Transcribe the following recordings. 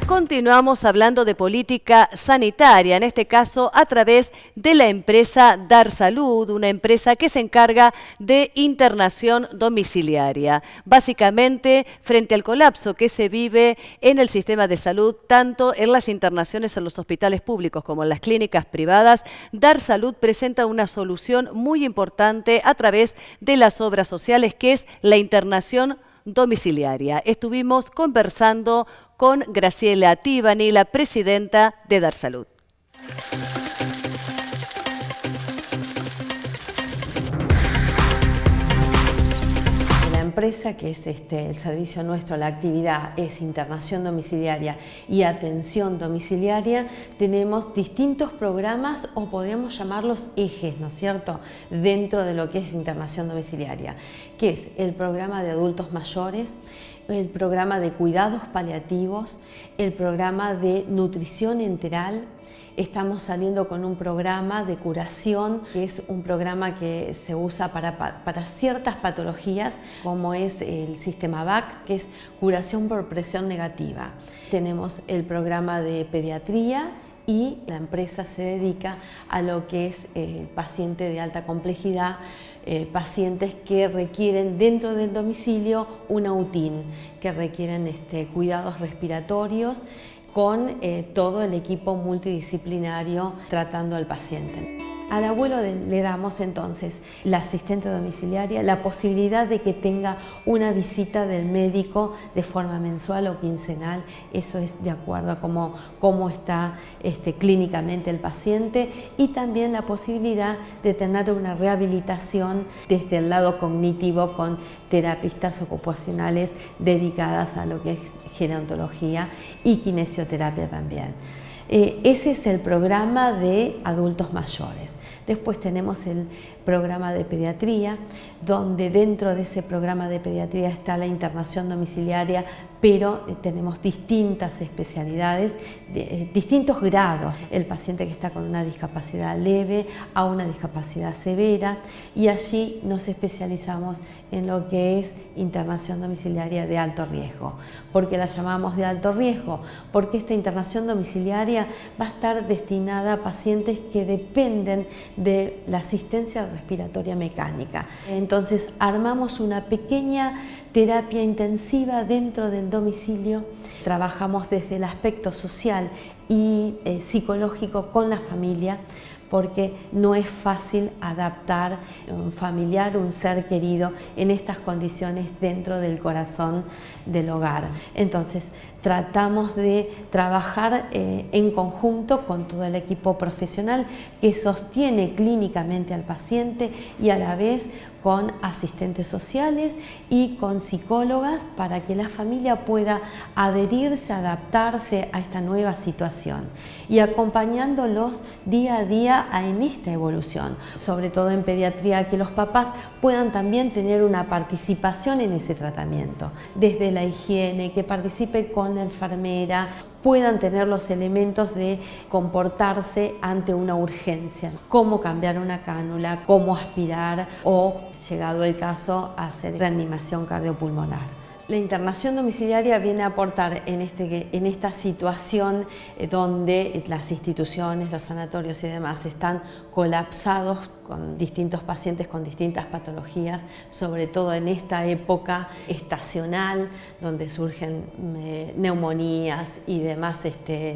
Continuamos hablando de política sanitaria, en este caso a través de la empresa Dar Salud, una empresa que se encarga de internación domiciliaria. Básicamente, frente al colapso que se vive en el sistema de salud, tanto en las internaciones en los hospitales públicos como en las clínicas privadas, Dar Salud presenta una solución muy importante a través de las obras sociales, que es la internación domiciliaria. Estuvimos conversando con Graciela Tibani, la presidenta de Dar Salud. La empresa, que es el servicio nuestro, la actividad es internación domiciliaria y atención domiciliaria, tenemos distintos programas, o podríamos llamarlos ejes, ¿no es cierto?, dentro de lo que es internación domiciliaria, que es el programa de adultos mayores, el programa de cuidados paliativos, el programa de nutrición enteral. Estamos saliendo con un programa de curación, que es un programa que se usa para ciertas patologías, como es el sistema VAC, que es curación por presión negativa. Tenemos el programa de pediatría, y la empresa se dedica a lo que es paciente de alta complejidad, pacientes que requieren dentro del domicilio una UTIN, que requieren cuidados respiratorios, con todo el equipo multidisciplinario tratando al paciente. Al abuelo le damos entonces la asistente domiciliaria, la posibilidad de que tenga una visita del médico de forma mensual o quincenal. Eso es de acuerdo a cómo está clínicamente el paciente, y también la posibilidad de tener una rehabilitación desde el lado cognitivo con terapistas ocupacionales dedicadas a lo que es gerontología y kinesioterapia también. Ese es el programa de adultos mayores. Después tenemos el programa de pediatría, donde dentro de ese programa de pediatría está la internación domiciliaria, pero tenemos distintas especialidades, distintos grados. El paciente que está con una discapacidad leve a una discapacidad severa, y allí nos especializamos en lo que es internación domiciliaria de alto riesgo. ¿Por qué la llamamos de alto riesgo? Porque esta internación domiciliaria va a estar destinada a pacientes que dependen de la asistencia respiratoria mecánica. Entonces armamos una pequeña terapia intensiva dentro del domicilio. Trabajamos desde el aspecto social y psicológico con la familia, porque no es fácil adaptar un familiar, un ser querido, en estas condiciones dentro del corazón del hogar. Entonces, tratamos de trabajar en conjunto con todo el equipo profesional que sostiene clínicamente al paciente, y a la vez con asistentes sociales y con psicólogas, para que la familia pueda adherirse, adaptarse a esta nueva situación, y acompañándolos día a día en esta evolución, sobre todo en pediatría, que los papás puedan también tener una participación en ese tratamiento, desde la higiene, que participe con la enfermera, puedan tener los elementos de comportarse ante una urgencia, cómo cambiar una cánula, cómo aspirar, o, llegado el caso, hacer reanimación cardiopulmonar. La internación domiciliaria viene a aportar en esta situación donde las instituciones, los sanatorios y demás están colapsados con distintos pacientes con distintas patologías, sobre todo en esta época estacional donde surgen neumonías y demás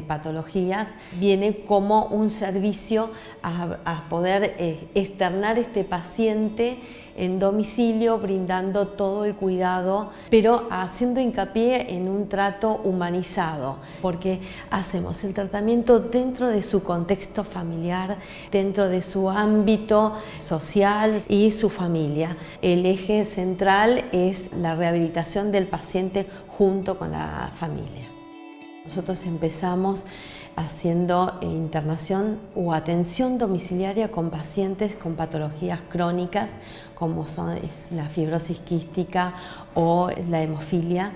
patologías. Viene como un servicio a poder externar este paciente en domicilio, brindando todo el cuidado, pero haciendo hincapié en un trato humanizado, porque hacemos el tratamiento dentro de su contexto familiar, dentro de su ámbito social y su familia. El eje central es la rehabilitación del paciente junto con la familia. Nosotros empezamos haciendo internación o atención domiciliaria con pacientes con patologías crónicas, como es la fibrosis quística o la hemofilia.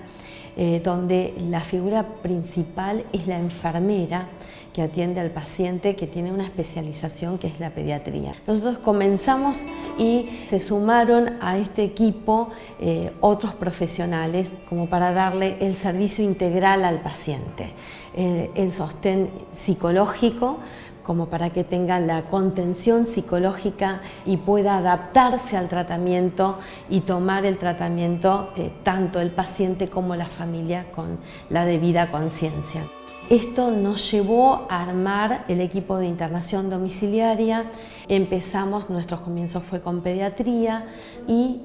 donde la figura principal es la enfermera que atiende al paciente, que tiene una especialización que es la pediatría. Nosotros comenzamos y se sumaron a este equipo otros profesionales como para darle el servicio integral al paciente, el sostén psicológico, como para que tenga la contención psicológica y pueda adaptarse al tratamiento y tomar el tratamiento tanto el paciente como la familia con la debida conciencia. Esto nos llevó a armar el equipo de internación domiciliaria. Nuestros comienzos fue con pediatría y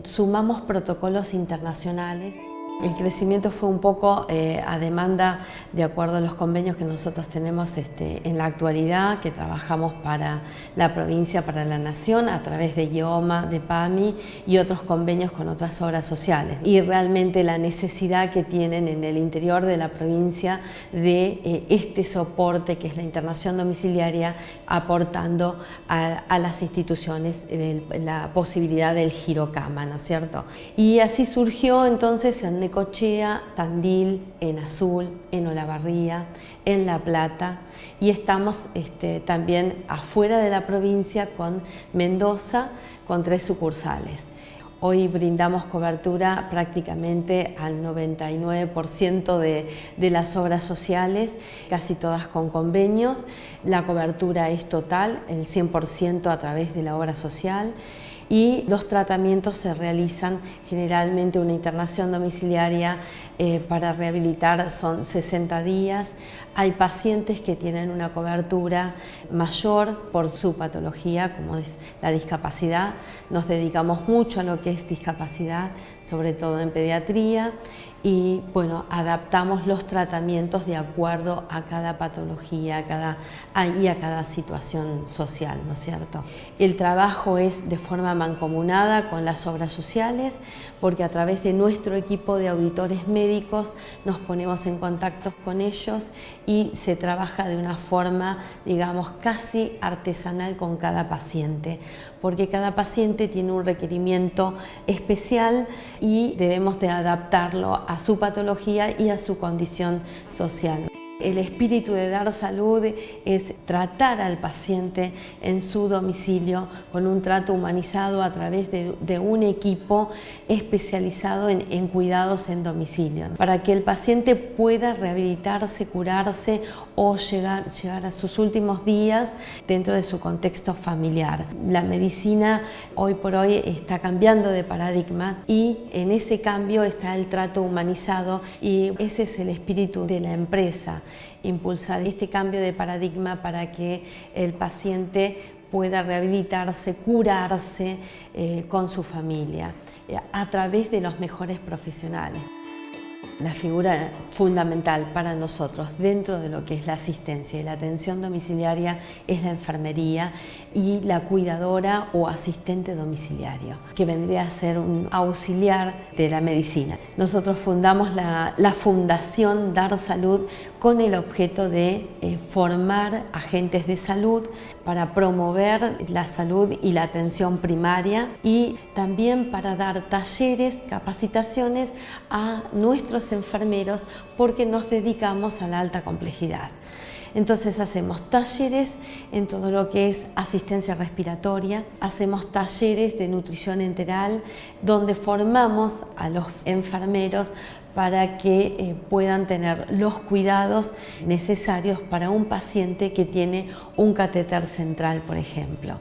sumamos protocolos internacionales. El crecimiento fue un poco a demanda de acuerdo a los convenios que nosotros tenemos en la actualidad, que trabajamos para la provincia, para la nación, a través de IOMA, de PAMI y otros convenios con otras obras sociales. Y realmente la necesidad que tienen en el interior de la provincia de este soporte que es la internación domiciliaria, aportando a las instituciones la posibilidad del girocama, ¿no es cierto? Y así surgió entonces en Necochea, Tandil, en Azul, en Olavarría, en La Plata, y estamos también afuera de la provincia con Mendoza, con 3 sucursales. Hoy brindamos cobertura prácticamente al 99% de las obras sociales, casi todas con convenios. La cobertura es total, el 100% a través de la obra social. Y los tratamientos se realizan generalmente una internación domiciliaria para rehabilitar son 60 días. Hay pacientes que tienen una cobertura mayor por su patología, como es la discapacidad. Nos dedicamos mucho a lo que es discapacidad, sobre todo en pediatría. Y bueno, adaptamos los tratamientos de acuerdo a cada patología y a cada situación social, ¿no es cierto? El trabajo es de forma mancomunada con las obras sociales, porque a través de nuestro equipo de auditores médicos nos ponemos en contacto con ellos y se trabaja de una forma, digamos, casi artesanal con cada paciente, porque cada paciente tiene un requerimiento especial y debemos de adaptarlo a su patología y a su condición social. El espíritu de Dar Salud es tratar al paciente en su domicilio con un trato humanizado a través de un equipo especializado en cuidados en domicilio, para que el paciente pueda rehabilitarse, curarse o llegar a sus últimos días dentro de su contexto familiar. La medicina hoy por hoy está cambiando de paradigma y en ese cambio está el trato humanizado, y ese es el espíritu de la empresa. Impulsar este cambio de paradigma para que el paciente pueda rehabilitarse, curarse con su familia a través de los mejores profesionales. La figura fundamental para nosotros dentro de lo que es la asistencia y la atención domiciliaria es la enfermería y la cuidadora o asistente domiciliario, que vendría a ser un auxiliar de la medicina. Nosotros fundamos la Fundación Dar Salud con el objeto de formar agentes de salud para promover la salud y la atención primaria, y también para dar talleres, capacitaciones a nuestros enfermeros, porque nos dedicamos a la alta complejidad. Entonces hacemos talleres en todo lo que es asistencia respiratoria, hacemos talleres de nutrición enteral, donde formamos a los enfermeros para que puedan tener los cuidados necesarios para un paciente que tiene un catéter central, por ejemplo.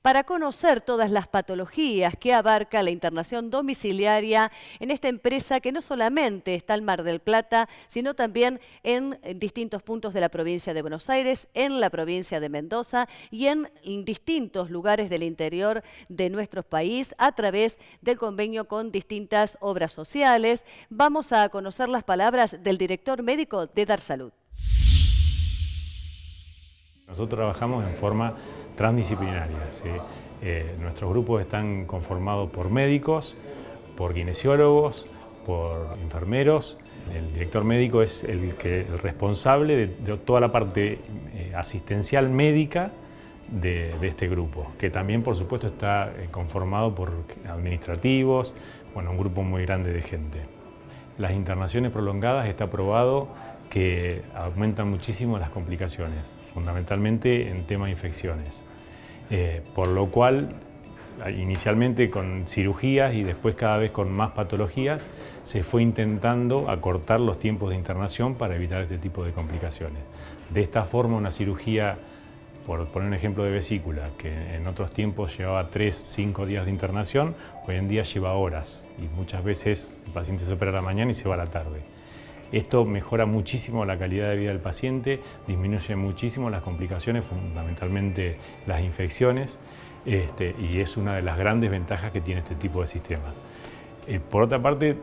Para conocer todas las patologías que abarca la internación domiciliaria en esta empresa, que no solamente está en Mar del Plata, sino también en distintos puntos de la provincia de Buenos Aires, en la provincia de Mendoza y en distintos lugares del interior de nuestro país, a través del convenio con distintas obras sociales. Vamos a conocer las palabras del director médico de Dar Salud. Nosotros trabajamos en forma transdisciplinaria, ¿sí? Nuestros grupos están conformados por médicos, por kinesiólogos, por enfermeros. El director médico es el responsable de toda la parte asistencial médica de este grupo, que también por supuesto está conformado por administrativos, bueno, un grupo muy grande de gente. Las internaciones prolongadas está probado que aumentan muchísimo las complicaciones, fundamentalmente en tema de infecciones, por lo cual inicialmente con cirugías y después cada vez con más patologías se fue intentando acortar los tiempos de internación para evitar este tipo de complicaciones. De esta forma, una cirugía, por poner un ejemplo de vesícula, que en otros tiempos llevaba 3-5 días de internación, hoy en día lleva horas y muchas veces el paciente se opera a la mañana y se va a la tarde. Esto mejora muchísimo la calidad de vida del paciente, disminuye muchísimo las complicaciones, fundamentalmente las infecciones, y es una de las grandes ventajas que tiene este tipo de sistema. Por otra parte,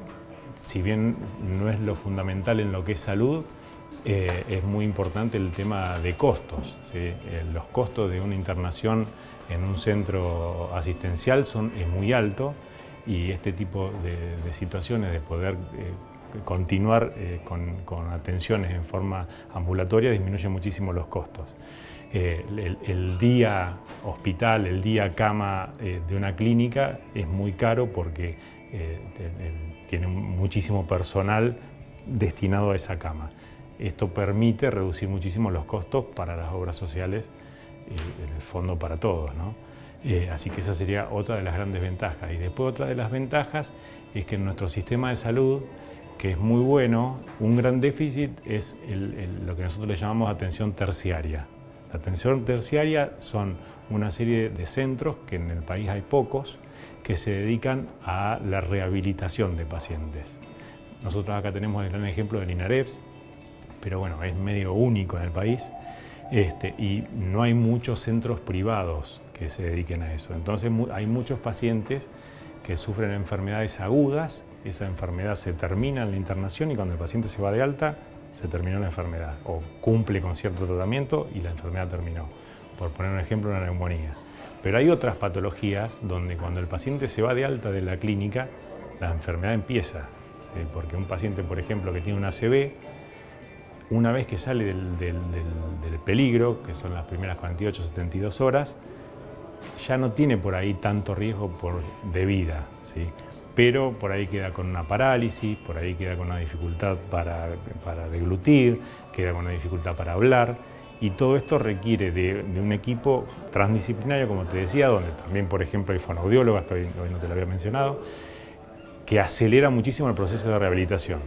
si bien no es lo fundamental en lo que es salud, es muy importante el tema de costos, ¿sí? Los costos de una internación en un centro asistencial es muy alto, y este tipo de situaciones de poder continuar con atenciones en forma ambulatoria disminuye muchísimo los costos. El día hospital, el día cama de una clínica es muy caro porque tiene muchísimo personal destinado a esa cama. Esto permite reducir muchísimo los costos para las obras sociales, en el fondo para todos, ¿no? Así que esa sería otra de las grandes ventajas. Y después otra de las ventajas es que en nuestro sistema de salud, que es muy bueno, un gran déficit es lo que nosotros le llamamos atención terciaria. La atención terciaria son una serie de centros, que en el país hay pocos, que se dedican a la rehabilitación de pacientes. Nosotros acá tenemos el gran ejemplo de Linares, pero bueno, es medio único en el país, y no hay muchos centros privados que se dediquen a eso. Entonces hay muchos pacientes que sufren enfermedades agudas, esa enfermedad se termina en la internación y cuando el paciente se va de alta, se terminó la enfermedad, o cumple con cierto tratamiento y la enfermedad terminó. Por poner un ejemplo, una neumonía. Pero hay otras patologías donde cuando el paciente se va de alta de la clínica, la enfermedad empieza, ¿sí? Porque un paciente, por ejemplo, que tiene un ACV, una vez que sale del peligro, que son las primeras 48-72 horas, ya no tiene por ahí tanto riesgo de vida, ¿sí? Pero por ahí queda con una parálisis, por ahí queda con una dificultad para deglutir, queda con una dificultad para hablar, y todo esto requiere de un equipo transdisciplinario, como te decía, donde también, por ejemplo, hay fonoaudiólogas, que hoy no te lo había mencionado, que acelera muchísimo el proceso de rehabilitación.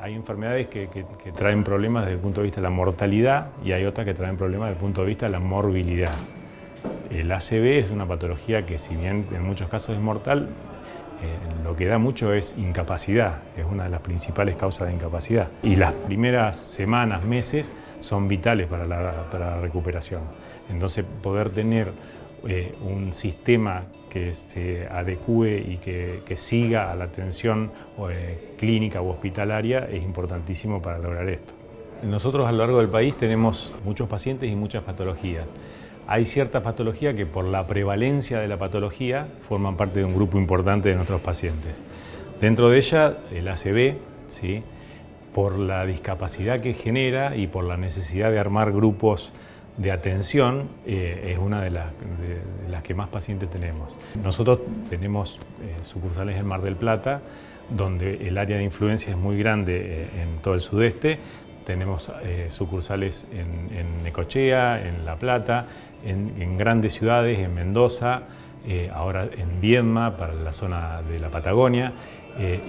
Hay enfermedades que traen problemas desde el punto de vista de la mortalidad y hay otras que traen problemas desde el punto de vista de la morbilidad. El ACV es una patología que, si bien en muchos casos es mortal, lo que da mucho es incapacidad, es una de las principales causas de incapacidad. Y las primeras semanas, meses, son vitales para la recuperación. Entonces, poder tener un sistema que se adecue y que siga a la atención clínica u hospitalaria es importantísimo para lograr esto. Nosotros a lo largo del país tenemos muchos pacientes y muchas patologías. Hay ciertas patologías que por la prevalencia de la patología forman parte de un grupo importante de nuestros pacientes. Dentro de ella, el ACV, ¿sí? Por la discapacidad que genera y por la necesidad de armar grupos de atención, es una de las que más pacientes tenemos. Nosotros tenemos sucursales en Mar del Plata, donde el área de influencia es muy grande en todo el sudeste. Tenemos sucursales en Necochea, en La Plata, en grandes ciudades, en Mendoza, ahora en Viedma, para la zona de la Patagonia.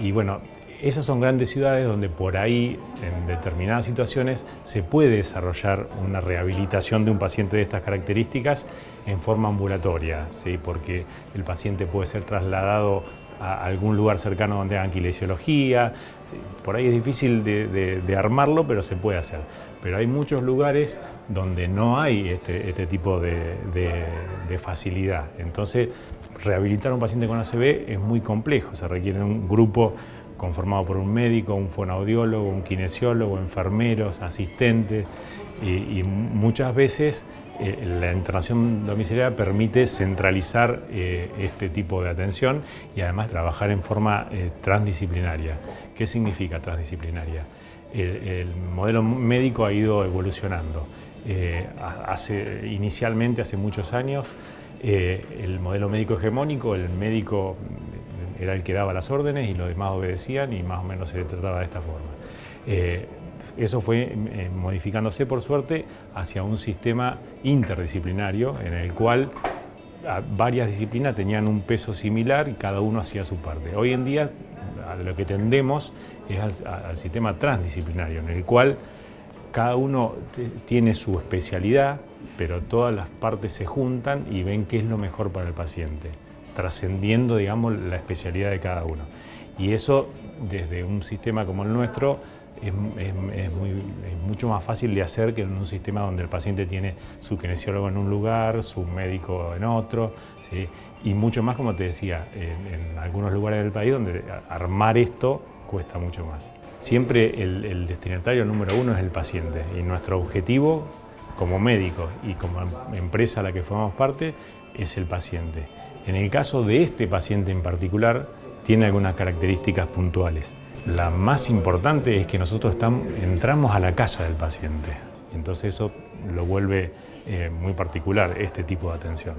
Y bueno, esas son grandes ciudades donde por ahí, en determinadas situaciones, se puede desarrollar una rehabilitación de un paciente de estas características en forma ambulatoria, ¿sí? Porque el paciente puede ser trasladado a algún lugar cercano donde hagan kinesiología. Sí, por ahí es difícil de armarlo, pero se puede hacer. Pero hay muchos lugares donde no hay este tipo de facilidad. Entonces, rehabilitar a un paciente con ACV es muy complejo. Se requiere un grupo conformado por un médico, un fonoaudiólogo, un kinesiólogo, enfermeros, asistentes, y muchas veces la internación domiciliaria permite centralizar este tipo de atención y además trabajar en forma transdisciplinaria. ¿Qué significa transdisciplinaria? El modelo médico ha ido evolucionando. Inicialmente, hace muchos años, el modelo médico hegemónico, el médico era el que daba las órdenes y los demás obedecían, y más o menos se trataba de esta forma. Eso fue modificándose, por suerte, hacia un sistema interdisciplinario en el cual varias disciplinas tenían un peso similar y cada uno hacía su parte. Hoy en día a lo que tendemos es al sistema transdisciplinario, en el cual cada uno tiene su especialidad, pero todas las partes se juntan y ven qué es lo mejor para el paciente, trascendiendo, digamos, la especialidad de cada uno. Y eso, desde un sistema como el nuestro, es mucho más fácil de hacer que en un sistema donde el paciente tiene su kinesiólogo en un lugar, su médico en otro, ¿sí? Y mucho más, como te decía, en algunos lugares del país donde armar esto cuesta mucho más. Siempre el destinatario número uno es el paciente, y nuestro objetivo como médico y como empresa a la que formamos parte es el paciente. En el caso de este paciente en particular, tiene algunas características puntuales. La más importante es que nosotros entramos a la casa del paciente, entonces eso lo vuelve muy particular, este tipo de atención.